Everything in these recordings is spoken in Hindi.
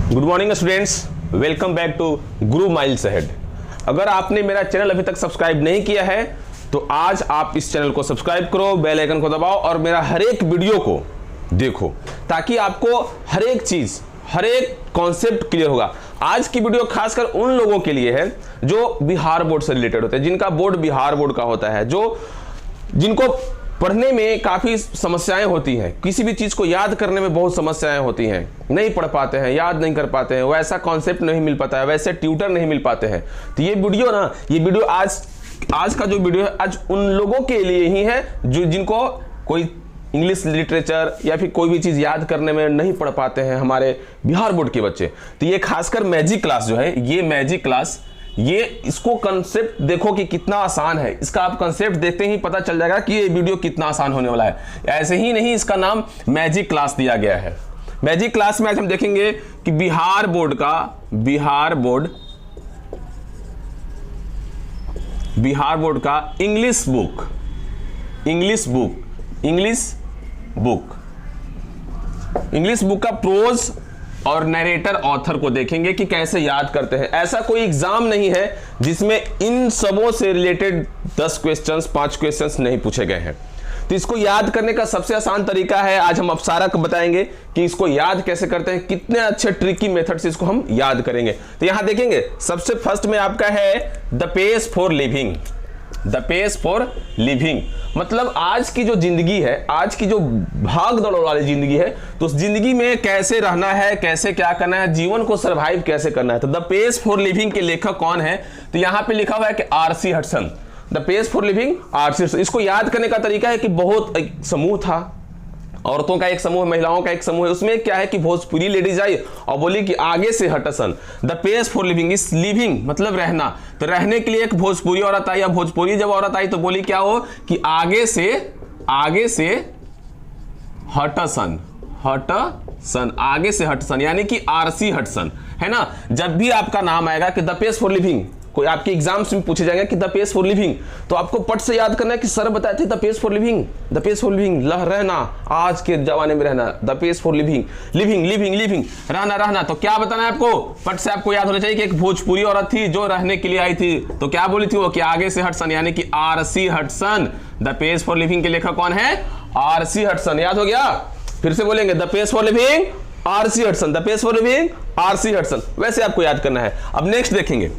Good morning students, welcome back to Guru miles ahead. अगर आपने मेरा चैनल अभी तक सब्सक्राइब नहीं किया है तो आज आप इस चैनल को सब्सक्राइब करो, बेल आइकन को दबाओ और मेरा हर एक वीडियो को देखो ताकि आपको हर एक चीज, हर एक कॉन्सेप्ट क्लियर होगा। आज की वीडियो खासकर उन लोगों के लिए है जो बिहार बोर्ड से रिलेटेड होते हैं, जिनका बोर्ड बिहार बोर्ड का होता है, जिनको पढ़ने में काफ़ी समस्याएं होती हैं, किसी भी चीज़ को याद करने में बहुत समस्याएं होती हैं, नहीं पढ़ पाते हैं, याद नहीं कर पाते हैं, वैसा कॉन्सेप्ट नहीं मिल पाता है, वैसे ट्यूटर नहीं मिल पाते हैं। तो ये वीडियो आज का जो वीडियो है आज उन लोगों के लिए ही है जिनको कोई इंग्लिश लिटरेचर या फिर कोई भी चीज़ याद करने में नहीं पढ़ पाते हैं, हमारे बिहार बोर्ड के बच्चे। तो ये खासकर मैजिक क्लास जो है, ये मैजिक क्लास, ये इसको कंसेप्ट देखो कि कितना आसान है। इसका आप कंसेप्ट देखते ही पता चल जाएगा कि ये वीडियो कितना आसान होने वाला है। ऐसे ही नहीं, इसका नाम मैजिक क्लास दिया गया है। मैजिक क्लास में आज हम देखेंगे कि बिहार बोर्ड का इंग्लिश बुक का प्रोज और नरेटर ऑथर को देखेंगे कि कैसे याद करते हैं। ऐसा कोई एग्जाम नहीं है जिसमें इन सबों से रिलेटेड 10 क्वेश्चंस, 5 क्वेश्चंस नहीं पूछे गए हैं। तो इसको याद करने का सबसे आसान तरीका है, आज हम अप्सरा को बताएंगे कि इसको याद कैसे करते हैं, कितने अच्छे ट्रिकी मेथड से इसको हम याद करेंगे। तो यहां देखेंगे सबसे फर्स्ट में आपका है द पेस फॉर लिविंग। मतलब आज की जो जिंदगी है, आज की जो भाग दौड़ वाली जिंदगी है, तो उस जिंदगी में कैसे रहना है, कैसे क्या करना है, जीवन को सरवाइव कैसे करना है। तो द पेस फॉर लिविंग के लेखक कौन है? तो यहां पे लिखा हुआ है कि R C Hudson. The pace for living, R C Hudson. इसको याद करने का तरीका है कि बहुत एक समूह था, औरतों का एक समूह, महिलाओं का एक समूह है। उसमें क्या है कि भोजपुरी लेडीज आई और बोली कि आगे से Hutson. The pace for living, इस लिविंग मतलब रहना, तो रहने के लिए एक भोजपुरी औरत आई। या भोजपुरी जब औरत आई तो बोली क्या हो कि आगे से हटसन, आगे से हटसन, यानी कि आरसी हटसन, है ना। जब भी आपका नाम आएगा कि द पेस फॉर लिविंग, कोई आपके एग्जाम्स में पूछे जाएंगे कि द पेस फॉर लिविंग, तो आपको पट से याद करना है कि सर बताए थे द पेस फॉर लिविंग, रहना, आज के जमाने में रहना, द पेस फॉर लिविंग, रहना। तो क्या बताना है आपको? पट से आपको याद होना चाहिए कि एक भोजपुरी औरत थी जो रहने के लिए आई थी, तो क्या बोली थी वो कि आगे से हटसन, यानी कि R C Hutson. The pace for living के लेखक कौन है? R C Hutson. याद हो गया? फिर से बोलेंगे the pace for living, R C Hutson, the pace for living, R C Hutson. वैसे आपको याद करना है। अब नेक्स्ट देखेंगे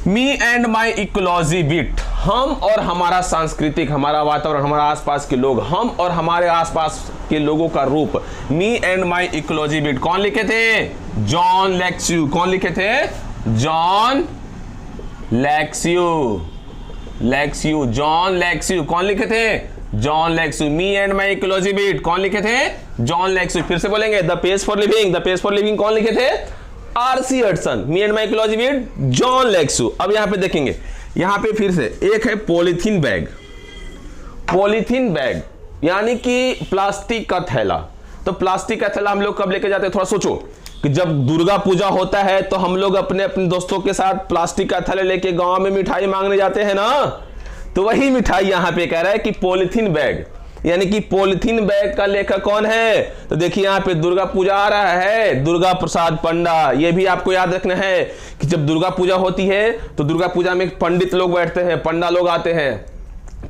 me and my ecology bit, हम और हमारा सांस्कृतिक, हमारा वातावरण, हमारा आसपास के लोग, हम और हमारे आसपास के लोगों का रूप। Me and my ecology bit कौन लिखे थे? John Lexu. कौन लिखे थे? John Lexu. कौन लिखे थे? John Lexu. Me and my ecology bit कौन लिखे थे? John Lexu. फिर से बोलेंगे द पेस फॉर लिविंग कौन लिखे थे? R C Hudson. Me and my ecology bit John Lexu. अब यहां पे देखेंगे, यहां पे फिर से एक है पॉलीथीन बैग, यानी कि प्लास्टिक का थैला। तो प्लास्टिक का थैला हम लोग कब लेके जाते हैं? थोड़ा सोचो कि जब दुर्गा पूजा होता है तो हम लोग अपने दोस्तों के साथ प्लास्टिक का थैला लेके गांव में मिठाई मांगने जाते हैं ना। तो वही मिठाई यहां पे कह रहा है कि पॉलीथीन बैग, यानी कि पॉलीथीन बैग का लेखक कौन है? तो देखिए यहां पे दुर्गा पूजा आ रहा है, दुर्गा प्रसाद पंडा। ये भी आपको याद रखना है कि जब दुर्गा पूजा होती है तो दुर्गा पूजा में पंडित लोग बैठते हैं, पंडा लोग आते हैं,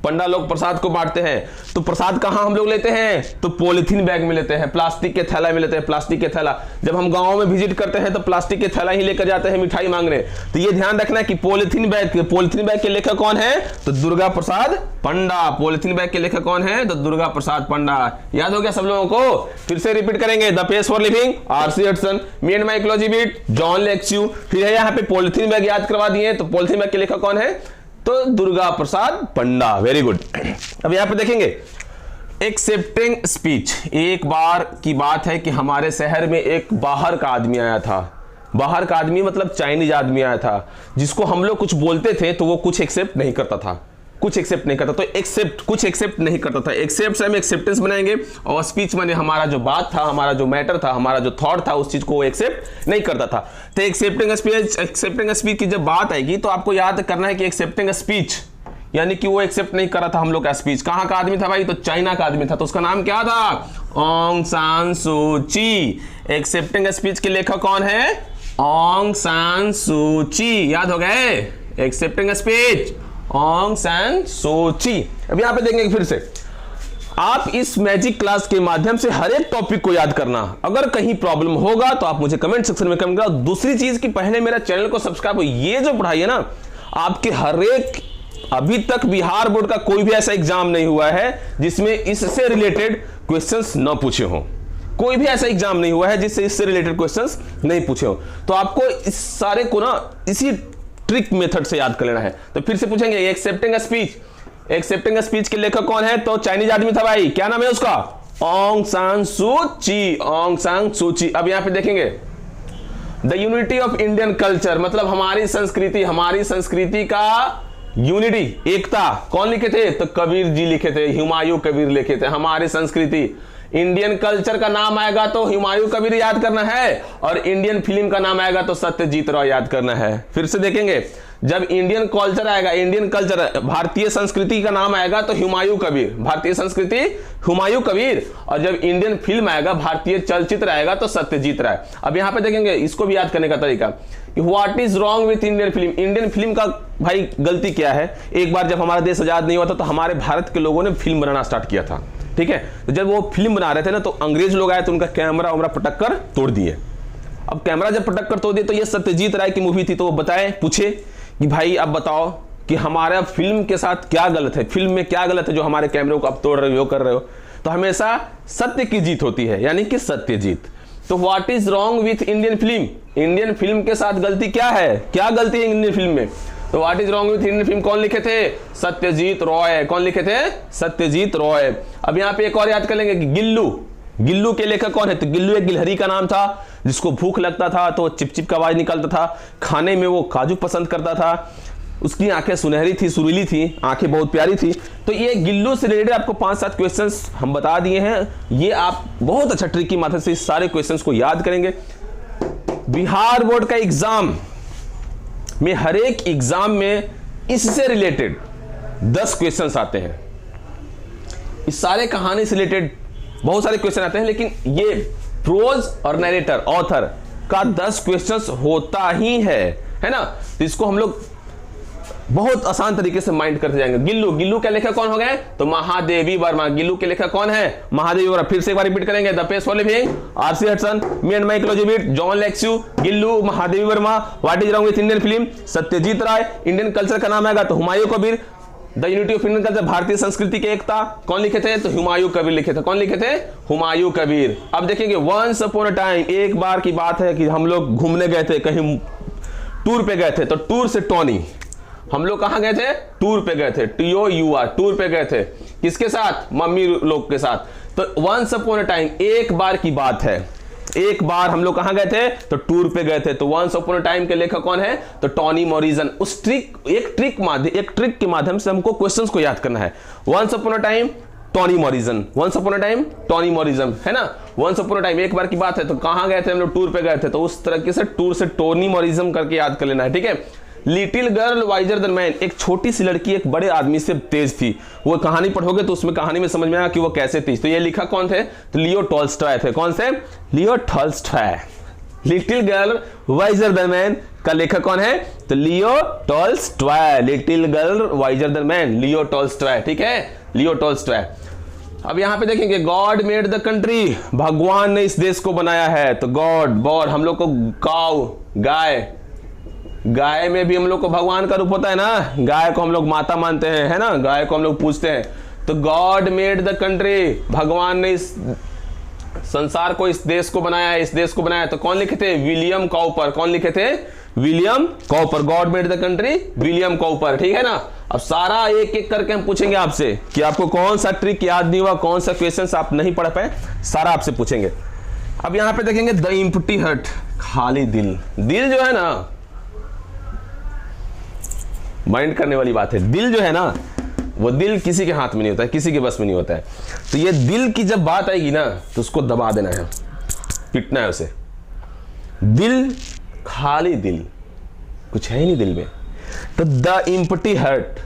पंडा लोग प्रसाद को बांटते हैं। तो प्रसाद कहां हम लोग लेते हैं? तो पॉलीथीन बैग में लेते हैं, प्लास्टिक के थैला में लेते हैं। प्लास्टिक के थैला, जब हम गांव में विजिट करते हैं तो प्लास्टिक के थैला ही लेकर जाते हैं मिठाई मांगने। तो ये ध्यान रखना है कि पॉलीथीन बैग के लेखक कौन है? तो दुर्गा प्रसाद पंडा। पॉलीथीन बैग के लेखक कौन है? तो दुर्गा प्रसाद पंडा। याद हो गया सब लोगों को? फिर से रिपीट करेंगे, the pace for living, R C Hudson. Me and my ecology bit, John Lexu. फिर है यहाँ पे पॉलीथीन बैग याद करवा दिए, तो पॉलीथीन बैग के लेखक कौन है? तो दुर्गा प्रसाद पंडा। Very good. अब यहां पे देखेंगे एक्सेप्टिंग स्पीच। एक बार की बात है कि हमारे शहर में एक बाहर का आदमी आया था। बाहर का आदमी मतलब चाइनीज आदमी आया था, जिसको हम लोग कुछ बोलते थे तो वो कुछ एक्सेप्ट नहीं करता था। तो कुछ एक्सेप्ट नहीं करता था। एक्सेप्ट से हम एक्सेप्टेंस बनाएंगे और स्पीच माने हमारा जो बात था, हमारा जो मैटर था, हमारा जो थॉट था, उस चीज को वो एक्सेप्ट नहीं करता था। तो एक्सेप्टिंग स्पीच की जब बात आएगी तो आपको याद करना है कि एक्सेप्टिंग स्पीच यानी कि वो एक्सेप्ट नहीं कर रहा था हम लोग का स्पीच। कहाँ का आदमी था भाई? तो चाइना का आदमी था। तो उसका नाम क्या था? ऑंग सान सू ची। एक्सेप्टिंग स्पीच के लेखक कौन है? ऑंग सान सू ची। याद हो गए? एक्सेप्टिंग स्पीच ऑंग सान सू ची। अब यहां पे देखेंगे फिर से, आप इस मैजिक क्लास के माध्यम से हर एक टॉपिक को याद करना। अगर कहीं प्रॉब्लम होगा तो आप मुझे कमेंट सेक्शन में कमेंट करो। दूसरी चीज कि पहले मेरा चैनल को सब्सक्राइब, ये जो पढ़ाई है ना आपके हर एक, अभी तक बिहार बोर्ड का कोई भी ऐसा एग्जाम नहीं हुआ है जिसमें इससे रिलेटेड क्वेश्चंस न पूछे हों। कोई भी ऐसा एग्जाम नहीं हुआ है जिससे इससे रिलेटेड क्वेश्चंस नहीं पूछे हो। तो आपको इस सारे को ना इसी ट्रिक मेथड से याद कर लेना है। तो फिर से पूछेंगे एक्सेप्टिंग स्पीच, एक्सेप्टिंग स्पीच के लेखक कौन है? तो चाइनीज आदमी था भाई। क्या नाम है उसका? ऑंग सान सू ची। ऑंग सान सू ची। अब यहां पे देखेंगे the unity of Indian culture, मतलब हमारी संस्कृति का यूनिटी, एकता, कौन लिखे थे? तो कबीर जी लिखे थे, हुमायूं कबीर लिखे थे। हमारी संस्कृति, इंडियन कल्चर का नाम आएगा तो हुमायूं कबीर याद करना है, और इंडियन फिल्म का नाम आएगा तो सत्यजीत राय याद करना है। फिर से देखेंगे, जब इंडियन कल्चर आएगा, इंडियन कल्चर, भारतीय संस्कृति का नाम आएगा तो हुमायूं कबीर, भारतीय संस्कृति हुमायूं कबीर, और जब इंडियन फिल्म आएगा, भारतीय चलचित्र आएगा तो सत्यजीत राय। अब यहां पे देखेंगे, इसको भी याद करने का तरीका, what is wrong with Indian film. Indian film का भाई गलती क्या है? एक बार जब हमारा देश आजाद नहीं हुआ था तो हमारे भारत के लोगों ने फिल्म बनाना स्टार्ट किया था, ठीक है। तो जब वो फिल्म बना रहे थे ना तो अंग्रेज लोग आए तो उनका कैमरा वैमरा पटक कर तोड़ दिए। अब कैमरा जब पटक कर तोड़ दिए तो ये सत्यजीत राय की मूवी थी, तो वो बताए, पूछे कि भाई अब बताओ कि हमारा फिल्म के साथ क्या गलत है, फिल्म में क्या गलत है जो हमारे कैमरे को आप तोड़ रहे हो, कर रहे हो। तो हमेशा सत्य की जीत होती है, यानी कि सत्य जीत। तो what is wrong with Indian film, Indian film के साथ गलती क्या है, क्या गलती है इंडियन फिल्म में? तो what is wrong with Indian film कौन लिखे थे? सत्यजीत रॉय। कौन लिखे थे? सत्यजीत रॉय। अब यहाँ पे एक और याद कर लेंगे कि गिल्लू, गिल्लू के लेखक कौन है? तो गिल्लू एक गिलहरी का नाम था जिसको भूख लगता था तो चिपचिप का आवाज निकलता था, खाने में वो काजू पसंद करता था, उसकी आंखें सुनहरी थी, सुरीली थी, आंखें बहुत प्यारी थी। तो ये गिल्लू से रिलेटेड आपको 5-7 क्वेश्चंस हम बता दिए हैं। ये आप बहुत अच्छा ट्रिक की माध्यम से इस सारे क्वेश्चंस को याद करेंगे। बिहार बोर्ड का एग्जाम में, हर एक एग्जाम में इससे रिलेटेड 10 क्वेश्चंस आते हैं। इस सारे कहानी से रिलेटेड बहुत सारे क्वेश्चन आते हैं, लेकिन ये प्रोज और नरेटर, ऑथर का 10 क्वेश्चंस होता ही है ना। तो इसको हम लोग बहुत आसान तरीके से माइंड करते जाएंगे। गिल्लू, गिल्लू के लेखक कौन हो गए? तो महादेवी वर्मा। गिल्लू के लेखक कौन है? महादेवी वर्मा। फिर से एक बार रिपीट करेंगे, the pace for living, R C Hudson, me and my ecology bit, John Lexu, Gillu, Mahadevi Verma. What is wrong with Indian film? Satyajit Ray. Indian culture का नाम आएगा तो Humayun Kabir. The unity of Indian culture, भारतीय संस्कृति की एकता, कौन लिखे थे? तो हुमायूं कबीर लिखे थे। कौन लिखे थे? हुमायूं कबीर। अब देखेंगे, वंस अपॉन अ टाइम, एक बार की बात है कि हम लोग घूमने गए थे, कहीं टूर पे गए थे। तो टूर से टॉनी, हम लोग कहां गए थे? टूर पे गए थे, TOUR, टूर पे गए थे। किसके साथ? मम्मी लोग के साथ। तो वंस अपॉन अ टाइम, एक बार की बात है, एक बार हम लोग कहां गए थे? तो टूर पे गए थे। तो वंस अपॉन अ टाइम के लेखक कौन है? तो टॉनी मॉरिसन। उस एक ट्रिक के माध्यम से हमको क्वेश्चंस को याद करना है। Once upon a time Toni Morrison, once upon a time Toni Morrison, है ना। वंस अपॉन अ टाइम, एक बार की बात है, तो कहां गए थे हम लोग? टूर पे गए थे। तो उस तरीके से टूर से टोनी मॉरिसन करके याद कर लेना है, ठीक है। Little girl visor then man, एक छोटी सी लड़की एक बड़े आदमी से तेज थी। वो कहानी पढ़ोगे तो उसमें कहानी में समझ में आएगा कि वो कैसे थी। तो ये लिखा कौन थे? तो लियो टॉल्स्टॉय थे। कौन से? लियो Tolstoy. Little girl visor then man का लेखक कौन है? तो लियो Tolstoy. Little girl visor then man, Leo Tolstoy, ठीक है, लियो टॉल्स्टॉय। अब यहां पे देखेंगे, गॉड मेड द कंट्री, भगवान ने इस देश को बनाया है। तो गॉड, हम लोग को काउ, गाय, गाय में भी हम लोग को भगवान का रूप होता है ना। गाय को हम लोग माता मानते हैं, है ना, गाय को हम लोग पूजते हैं। तो गॉड मेड द कंट्री, भगवान ने इस संसार को, इस देश को बनाया है, इस देश को बनाया है। तो कौन लिखे थे? William copper. कौन लिखे थे? William copper. God made the country, William copper, ठीक है ना। अब सारा एक एक करके हम पूछेंगे आपसे कि आपको कौन सा ट्रिक याद नहीं हुआ, कौन सा क्वेश्चन आप नहीं पढ़ पाए, सारा आपसे पूछेंगे। अब यहां पे देखेंगे, द एम्प्टी हार्ट, खाली दिल। दिल जो है ना, माइंड करने वाली बात है। दिल जो है ना, वो दिल किसी के हाथ में नहीं होता है, किसी के बस में नहीं होता है। तो ये दिल की जब बात आएगी ना तो उसको दबा देना है, पिटना है उसे। दिल, खाली दिल, कुछ है ही नहीं दिल में। तो द एम्प्टी हार्ट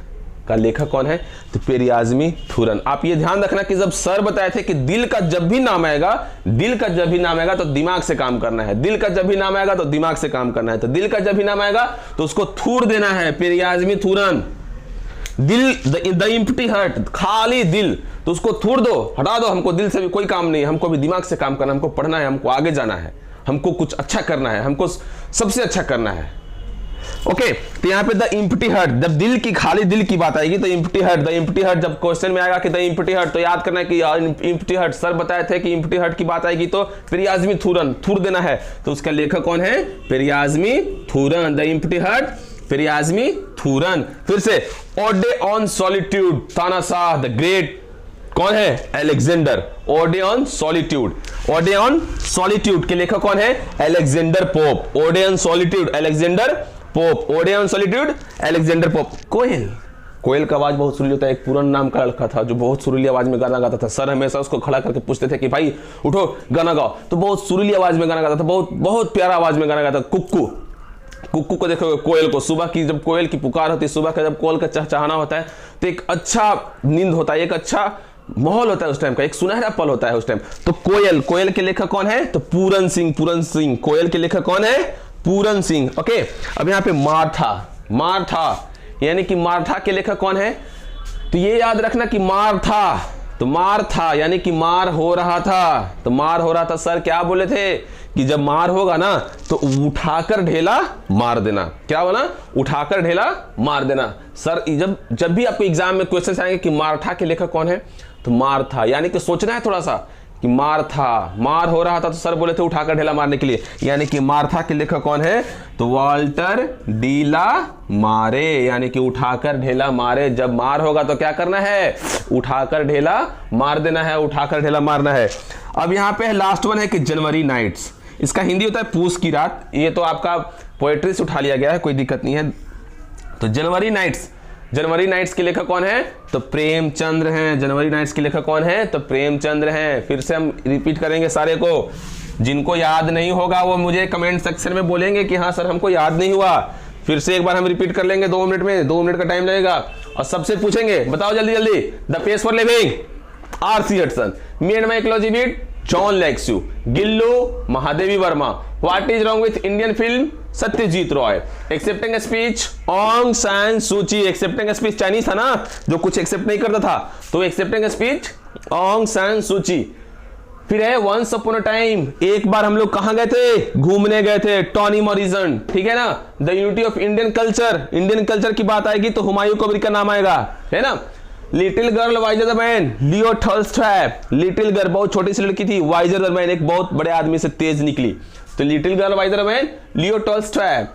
का लेखक कौन है? तो पेरियाज़मी थूरन। आप ये ध्यान रखना कि जब सर बताए थे कि दिल का जब भी नाम आएगा तो दिमाग से काम करना है, दिल का जब भी नाम आएगा तो दिमाग से काम करना है। तो दिल का जब भी नाम आएगा तो उसको थूर देना है, पेरियाज़मी थूरन। दिल, द एम्प्टी हार्ट, खाली दिल, तो उसको थूर दो, हटा दो। हमको दिल से भी कोई काम नहीं है, हमको भी दिमाग से काम करना है, हमको पढ़ना है, हमको आगे जाना है, हमको कुछ अच्छा करना है, हमको सबसे अच्छा करना है। ओके, तो यहाँ पे द एम्प्टी हार्ट, जब दिल की, खाली दिल की बात आएगी तो एम्प्टी हार्ट जब क्वेश्चन में आएगा कि द एम्प्टी हार्ट, तो याद करना है कि एम्प्टी हार्ट, सर बताए थे कि एम्प्टी हार्ट की बात आएगी तो पेरियाज़मी थूरन, थूर देना है। तो उसका लेखक कौन है? Periyasamy Thooran, the empty heart, Periyasamy Thooran. फिर से ओडे ऑन सॉलिट्यूड, तानाशाह द ग्रेट, कौन है? Alexander. Ode on solitude, ode on solitude के लेखक कौन है? Alexander Pope. Ode on solitude, Alexander Pope. Ode on solitude, Alexander Pope. कोयल, कोयल का आवाज बहुत सुरीली होता है। एक पुराना नाम का लड़का था जो बहुत सुरीली आवाज में गाना गाता था। सर हमेशा उसको खड़ा करके पूछते थे कि भाई उठो गाना गाओ, तो बहुत सुरीली आवाज में गाना गाता था, बहुत बहुत प्यारा आवाज में गाना गाता था। कुक्कू, कुक्कू को देखोगे, कोयल को, सुबह की जब कोयल की पुकार होती है, सुबह का जब कोयल का चहचहाना होता है तो एक अच्छा नींद होता है, एक अच्छा माहौल होता है उस टाइम का, एक सुनहरा पल होता है उस टाइम। तो कोयल, कोयल के लेखक कौन है? तो पूरन सिंह, पूरन सिंह। कोयल के लेखक कौन है? पूरन सिंह। ओके, अब यहाँ पे मार्था, मार्था यानी कि मार्था के लेखक कौन है? तो ये याद रखना कि मार्था, तो मार था यानी कि मार हो रहा था, तो मार हो रहा था। सर क्या बोले थे कि जब मार होगा ना तो उठाकर ढेला मार देना। क्या बोला? उठाकर ढेला मार देना। सर जब भी आपको एग्जाम में क्वेश्चन आएंगे कि मार्था के लेखक कौन है, तो मार्था यानी कि सोचना है थोड़ा सा कि मार था, मार हो रहा था, तो सर बोले थे उठाकर ढेला मारने के लिए, यानी कि मार्था के लेखक कौन है? तो वाल्टर डीला मारे, यानी कि उठाकर ढेला मारे। जब मार होगा तो क्या करना है? उठाकर ढेला मार देना है, उठाकर ढेला मारना है। अब यहाँ पे लास्ट वन है कि जनवरी नाइट्स, इसका हिंदी होता है पूस की रात। ये तो आपका पोएट्री से उठा लिया गया है, कोई दिक्कत नहीं है। तो जनवरी नाइट्स, जनवरी नाइट्स के लेखक कौन है? तो प्रेमचंद्र हैं। जनवरी नाइट्स के लेखक कौन है? तो प्रेमचंद्र हैं। फिर से हम रिपीट करेंगे सारे को, जिनको याद नहीं होगा वो मुझे कमेंट सेक्शन में बोलेंगे कि हाँ सर हमको याद नहीं हुआ। फिर से एक बार हम रिपीट कर लेंगे 2 मिनट में, 2 मिनट का टाइम लगेगा। और सबसे पूछेंगे, बताओ जल्दी जल्दी। The pace for living, R C. Hudson. Me and my ecology bit, John Lexu. Gillu, Mahadevi Verma. What is wrong with Indian film, Satyajit Ray. Accepting speech, Aung San Suu Kyi. Accepting speech Chinese था ना, जो कुछ एक्सेप्ट नहीं करता था, तो एक्सेप्टिंग स्पीच ऑंग सान सूची। फिर है वंस अपॉन अ टाइम, एक बार हम लोग कहां गए थे? घूमने गए थे, टॉनी मॉरिसन, ठीक है ना। The unity of Indian culture, Indian culture की बात आएगी तो हुमायूं कबीर का नाम आएगा, है ना। Little girl wiser the man, Leo Tolstoy. Little girl बहुत छोटी सी लड़की थी, वाइजर द मैन एक बहुत बड़े आदमी से तेज निकली, तो little girl wiser the man, Leo Tolstoy.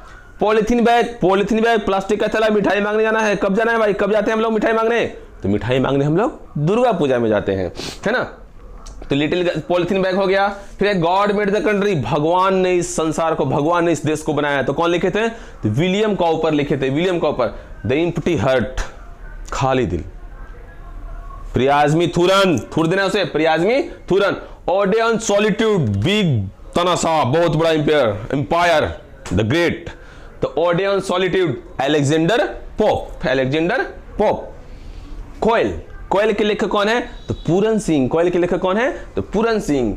Polythene bag, polythene bag, plastic का थैला, मिठाई मांगने जाना है। कब जाना है भाई, कब जाते हैं हम लोग मिठाई मांगने? तो मिठाई मांगने हम लोग दुर्गा पूजा में जाते हैं, है ना। तो लिटिल पॉलिथीन बैग हो गया। फिर गॉड मेड द कंट्री, भगवान ने इस संसार को, भगवान ने इस देश को बनाया, तो कौन लिखे थे? तो विलियम कॉपर लिखे थे, William Cowper. The empty heart, खाली दिल, पेरियाज़मी थूरन, थूर देना उसे, Periyasamy Thooran. Ode on solitude, big तानाशाह, बहुत बड़ा एम्पायर, द ग्रेट। तो ode on solitude, Alexander Pope, Alexander Pope. कोयल, कोयल के लेखक कौन है? तो पूरन सिंह। कोयल के लेखक कौन है? तो पूरन सिंह।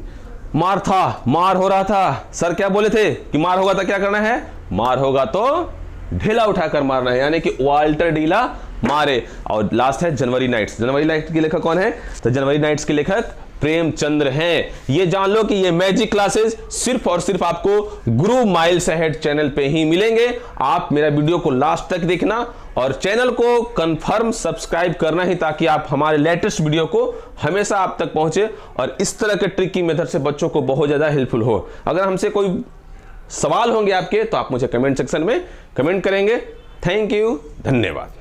मार था, मार हो रहा था। सर क्या बोले थे कि मार होगा तो क्या करना है? मार होगा तो ढेला उठाकर मारना है, यानी कि वाल्टर डीला मारे। और लास्ट है जनवरी नाइट्स। जनवरी नाइट्स के लेखक कौन है? तो जनवरी नाइट्स के लेखक प्रेमचंद्र हैं। ये जान लो कि ये मैजिक क्लासेस सिर्फ और सिर्फ आपको गुरु माइल्स अहेड चैनल पे ही मिलेंगे। आप मेरा वीडियो को लास्ट तक देखना और चैनल को कंफर्म सब्सक्राइब करना ही, ताकि आप हमारे लेटेस्ट वीडियो को हमेशा आप तक पहुंचे और इस तरह के ट्रिकी मेथड से बच्चों को बहुत ज्यादा हेल्पफुल हो। अगर हमसे कोई सवाल होंगे आपके तो आप मुझे कमेंट सेक्शन में कमेंट करेंगे। थैंक यू, धन्यवाद।